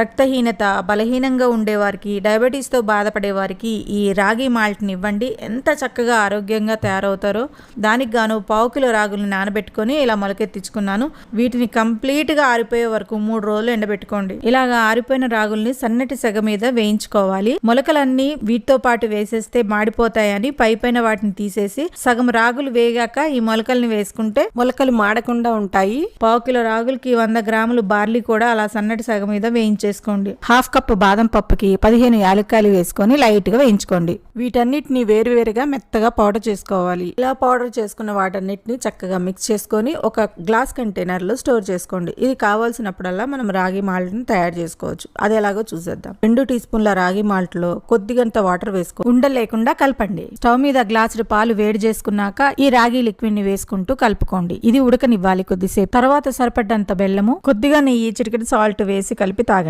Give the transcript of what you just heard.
రక్తహీనత, బలహీనంగా ఉండేవారికి, డయాబెటీస్తో బాధపడే వారికి ఈ రాగి మాల్ట్ని ఇవ్వండి. ఎంత చక్కగా ఆరోగ్యంగా తయారవుతారో. దానికి గాను 1/2 కిలో రాగుల్ని నానబెట్టుకొని ఇలా మొలకెత్తించుకున్నాను. వీటిని కంప్లీట్గా ఆరిపోయే వరకు 3 రోజులు ఎండబెట్టుకోండి. ఇలాగా ఆరిపోయిన రాగుల్ని సన్నటి సెగ మీద వేయించుకోవాలి. మొలకలన్నీ వీటితో పాటు వేసేస్తే మాడిపోతాయని పైపైన వాటిని తీసేసి సగం రాగులు వేగాక ఈ మొలకల్ని వేసుకుంటే మొలకలు మాడకుండా ఉంటాయి. 1/2 కిలో రాగులకి 100 గ్రాములు బార్లీ కూడా అలా సన్నటి సెగ మీద వేయించేసుకోండి. 1/2 కప్పు బాదం పప్పుకి 15 యాలక్కాయలు వేసుకొని లైట్ గా వేయించుకోండి. వీటన్నిటిని వేరువేరుగా మెత్తగా పౌడర్ చేసుకోవాలి. ఇలా పౌడర్ చేసుకున్న వాటన్నిటిని చక్కగా మిక్స్ చేసుకొని ఒక గ్లాస్ కంటైనర్ లో స్టోర్ చేసుకోండి. ఇది కావాల్సినప్పుడల్లా మనం రాగి మాల్ట్ ని తయారు చేసుకోవచ్చు. అది ఎలాగో చూసేద్దాం. 2 టీ స్పూన్ల రాగి మాల్ట్ లో కొద్దిగంత వాటర్ వేసుకో ఉండ లేకుండా కలపండి. స్టవ్ మీద గ్లాసుడు పాలు వేడి చేసుకున్నాక ఈ రాగి లిక్విడ్ ని వేసుకుంటూ కలుపుకోండి. ఇది ఉడకనివ్వాలి కొద్దిసేపు. తర్వాత సరిపడ్డంత బెల్లము, కొద్దిగా నెయ్యి, చిటికెడు సాల్ట్ వేసి కలిపి తాగండి.